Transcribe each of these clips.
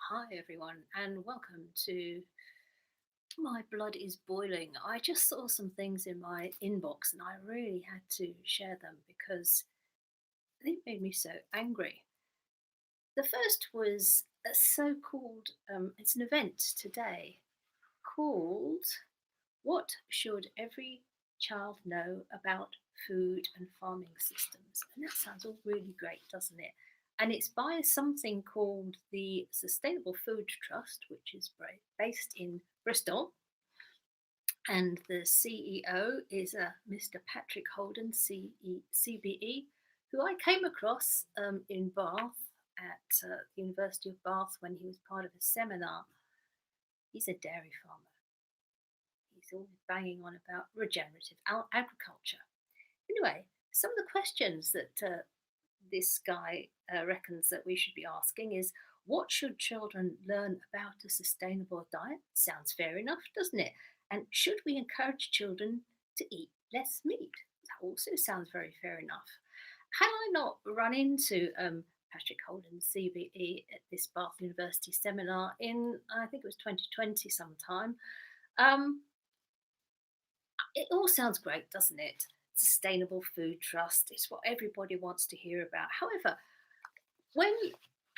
Hi, everyone, and welcome to My Blood is Boiling. I just saw some things in my inbox and I really had to share them because they made me so angry. The first was a so called, it's an event today called What Should Every Child Know About Food and Farming Systems? And that sounds all really great, doesn't it? And it's by something called the Sustainable Food Trust, which is based in Bristol. And the CEO is Mr. Patrick Holden, CBE, who I came across in Bath at the University of Bath when he was part of a seminar. He's a dairy farmer. He's always banging on about regenerative agriculture. Anyway, some of the questions that this guy reckons that we should be asking is, what should children learn about a sustainable diet? Sounds fair enough, doesn't it? And should we encourage children to eat less meat? That also sounds very fair enough. Had I not run into Patrick Holden, CBE, at this Bath University seminar in, I think it was 2020 sometime, um, it all sounds great, doesn't it? Sustainable food trust. It's what everybody wants to hear about. However, when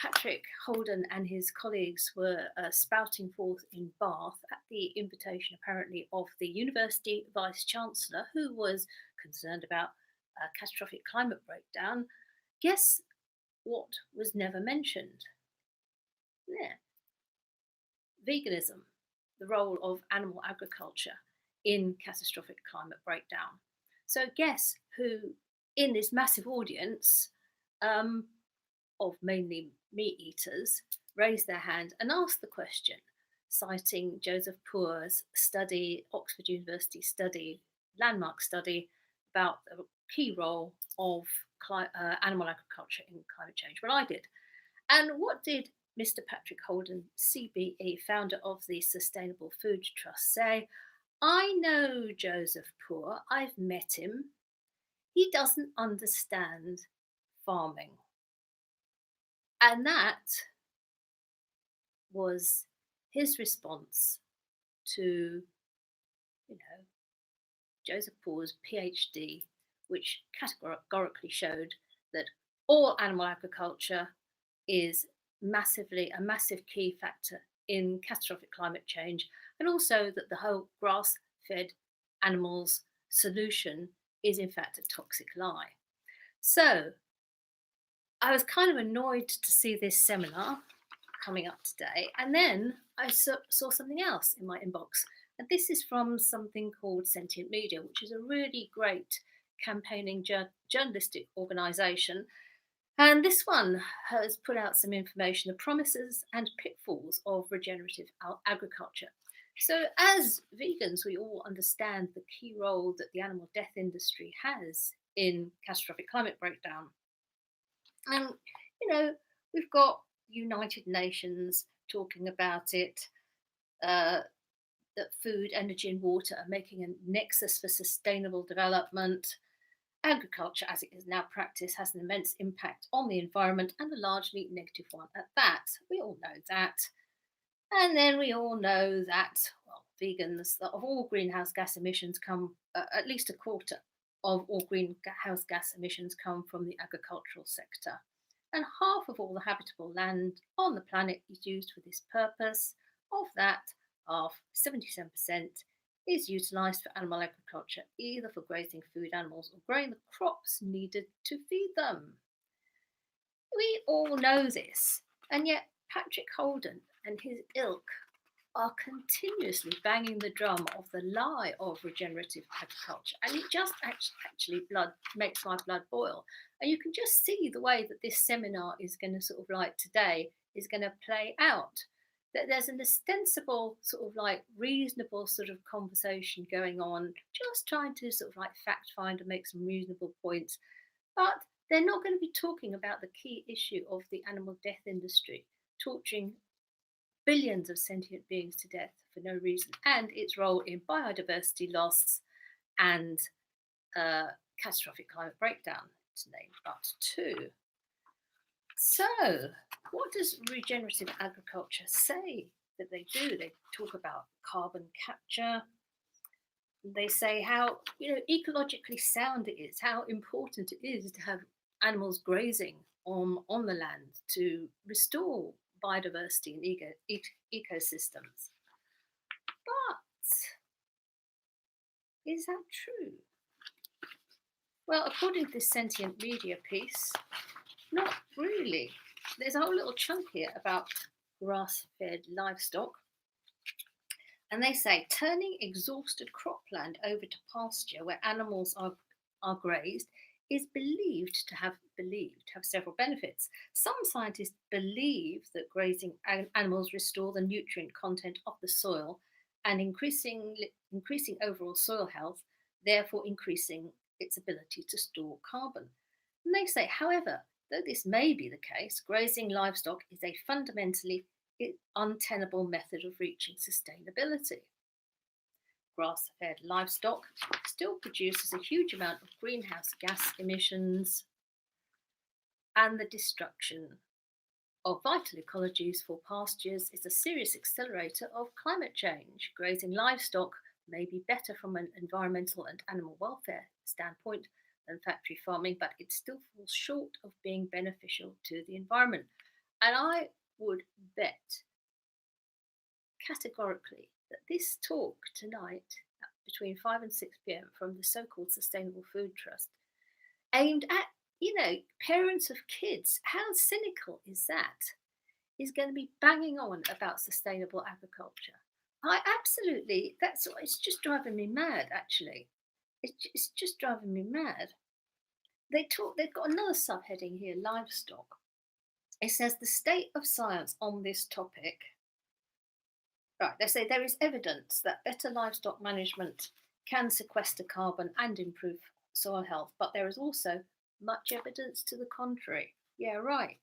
Patrick Holden and his colleagues were spouting forth in Bath at the invitation, apparently, of the university vice chancellor, who was concerned about catastrophic climate breakdown, guess what was never mentioned? Yeah, veganism, the role of animal agriculture in catastrophic climate breakdown. So, guess who, in this massive audience um, of mainly meat eaters, raised their hand and asked the question, citing Joseph Poor's study, Oxford University study, landmark study about the key role of animal agriculture in climate change? Well, I did. And what did Mr. Patrick Holden, CBE, founder of the Sustainable Food Trust, say? I know Joseph Poor, I've met him. He doesn't understand farming. And that was his response to, you know, Joseph Poor's PhD, which categorically showed that all animal agriculture is a massive key factor in catastrophic climate change, and also that the whole grass fed animals solution is in fact a toxic lie. So I was kind of annoyed to see this seminar coming up today, and then I saw something else in my inbox. And this is from something called Sentient Media, which is a really great campaigning journalistic organisation. And this one has put out some information, the promises and pitfalls of regenerative agriculture. So, as vegans, we all understand the key role that the animal death industry has in catastrophic climate breakdown. And, we've got United Nations talking about it, uh, that food, energy, and water are making a nexus for sustainable development. Agriculture, as it is now practiced, has an immense impact on the environment and a largely negative one at that. We all know that. And then we all know that, well, vegans, that of all greenhouse gas emissions come, at least a quarter of all greenhouse gas emissions come from the agricultural sector. And half of all the habitable land on the planet is used for this purpose. Of that, half, 77%, is utilised for animal agriculture, either for grazing food animals or growing the crops needed to feed them. We all know this, and yet Patrick Holden and his ilk are continuously banging the drum of the lie of regenerative agriculture, and it just actually makes my blood boil. And you can just see the way that this seminar is going to sort of like today is going to play out. That there's an ostensible sort of like reasonable sort of conversation going on, just trying to sort of like fact find and make some reasonable points, but they're not going to be talking about the key issue of the animal death industry, torturing billions of sentient beings to death for no reason, and its role in biodiversity loss and catastrophic climate breakdown, to name but two. So, what does regenerative agriculture say that they do? They talk about carbon capture. They say how ecologically sound it is, how important it is to have animals grazing on the land to restore biodiversity and ecosystems. But is that true? Well, according to this Sentient Media piece, not really. There's a whole little chunk here about grass-fed livestock. And they say turning exhausted cropland over to pasture where animals are grazed is believed to have several benefits. Some scientists believe that grazing animals restore the nutrient content of the soil and increasing overall soil health, therefore increasing its ability to store carbon. And they say, however, though this may be the case, grazing livestock is a fundamentally untenable method of reaching sustainability. Grass-fed livestock still produces a huge amount of greenhouse gas emissions, and the destruction of vital ecologies for pastures is a serious accelerator of climate change. Grazing livestock may be better from an environmental and animal welfare standpoint than factory farming, but it still falls short of being beneficial to the environment. And I would bet categorically that this talk tonight between 5 and 6 p.m. from the so-called Sustainable Food Trust, aimed at parents of kids, how cynical is that, is going to be banging on about sustainable agriculture. It's just driving me mad, actually. It's just driving me mad. They've got another subheading here, livestock. It says the state of science on this topic. Right, they say there is evidence that better livestock management can sequester carbon and improve soil health, but there is also much evidence to the contrary. Yeah, right.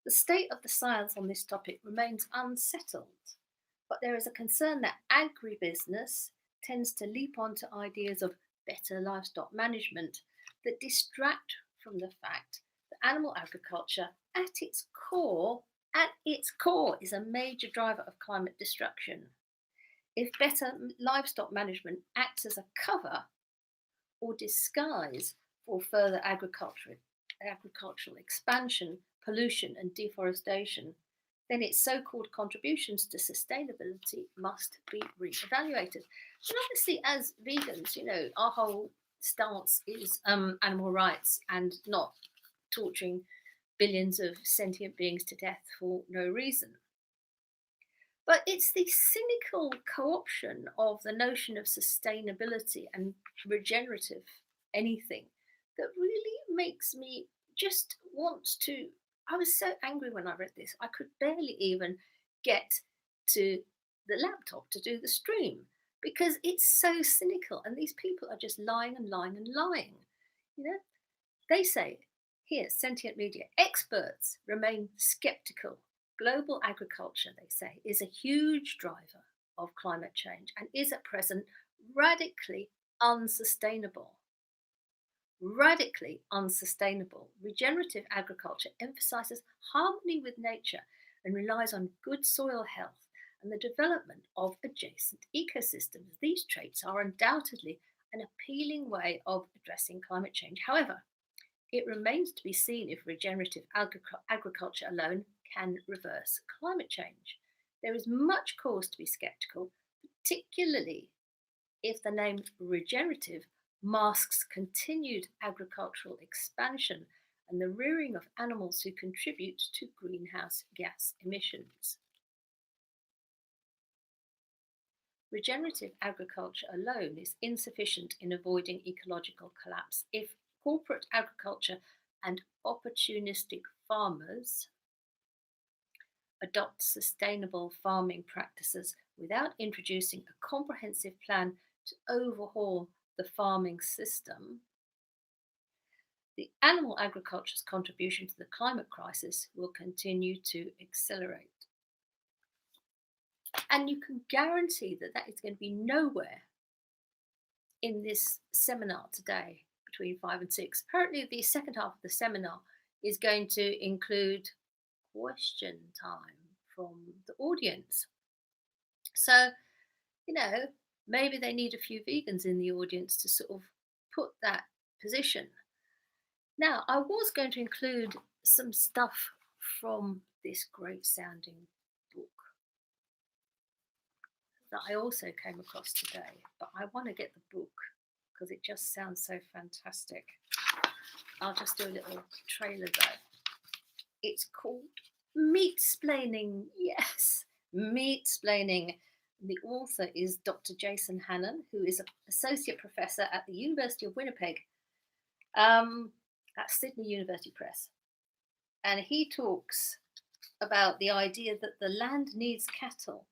The state of the science on this topic remains unsettled, but there is a concern that agribusiness tends to leap onto ideas of better livestock management that distract from the fact that animal agriculture at its core is a major driver of climate destruction. If better livestock management acts as a cover or disguise for further agricultural expansion, pollution, and deforestation, then its so-called contributions to sustainability must be re-evaluated. And obviously, as vegans, our whole stance is animal rights and not torturing billions of sentient beings to death for no reason. But it's the cynical co-option of the notion of sustainability and regenerative anything that really makes me just want to. I was so angry when I read this. I could barely even get to the laptop to do the stream because it's so cynical and these people are just lying and lying and lying. They say here, Sentient Media, experts remain skeptical. Global agriculture, they say, is a huge driver of climate change and is at present radically unsustainable. Radically unsustainable. Regenerative agriculture emphasizes harmony with nature and relies on good soil health and the development of adjacent ecosystems. These traits are undoubtedly an appealing way of addressing climate change. However, it remains to be seen if regenerative agriculture alone can reverse climate change. There is much cause to be sceptical, particularly if the name regenerative masks continued agricultural expansion and the rearing of animals who contribute to greenhouse gas emissions. Regenerative agriculture alone is insufficient in avoiding ecological collapse if corporate agriculture and opportunistic farmers adopt sustainable farming practices without introducing a comprehensive plan to overhaul the farming system. The animal agriculture's contribution to the climate crisis will continue to accelerate. And you can guarantee that that is going to be nowhere in this seminar today between 5 and 6. Apparently the second half of the seminar is going to include question time from the audience. So, maybe they need a few vegans in the audience to sort of put that position. Now, I was going to include some stuff from this great sounding book that I also came across today, but I want to get the book because it just sounds so fantastic. I'll just do a little trailer though. It's called Meatsplaining. Yes, Meatsplaining. The author is Dr. Jason Hannon, who is an associate professor at the University of Winnipeg, at Sydney University Press. And he talks about the idea that the land needs cattle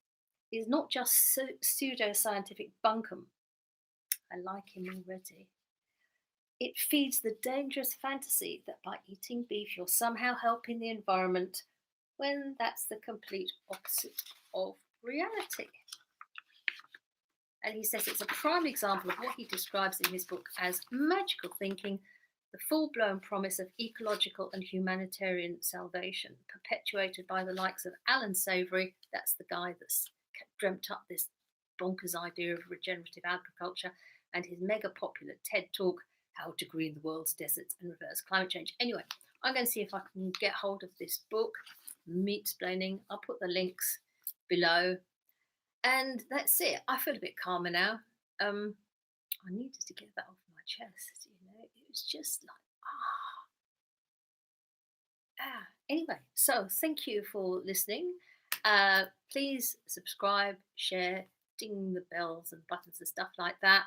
is not just pseudo-scientific bunkum. I like him already. It feeds the dangerous fantasy that by eating beef you're somehow helping the environment, when that's the complete opposite of reality. And he says it's a prime example of what he describes in his book as magical thinking, the full-blown promise of ecological and humanitarian salvation, perpetuated by the likes of Alan Savory, that's the guy that's dreamt up this bonkers idea of regenerative agriculture, and his mega popular TED talk, How to Green the World's Deserts and Reverse Climate Change. Anyway, I'm going to see if I can get hold of this book, Meatsplaining. I'll put the links below. And that's it. I feel a bit calmer now. I needed to get that off my chest, It was just like, Anyway, so thank you for listening. Please subscribe, share, ding the bells and buttons and stuff like that.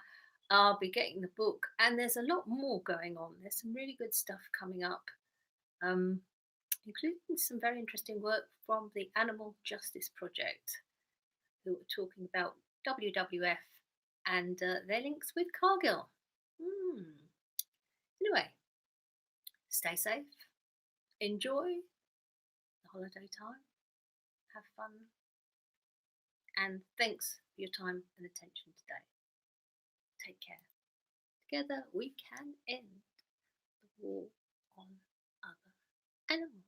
I'll be getting the book, and there's a lot more going on. There's some really good stuff coming up, including some very interesting work from the Animal Justice Project, who are talking about WWF and their links with Cargill. Anyway, stay safe, enjoy the holiday time, have fun, and thanks for your time and attention today. Take care. Together we can end the war on other animals.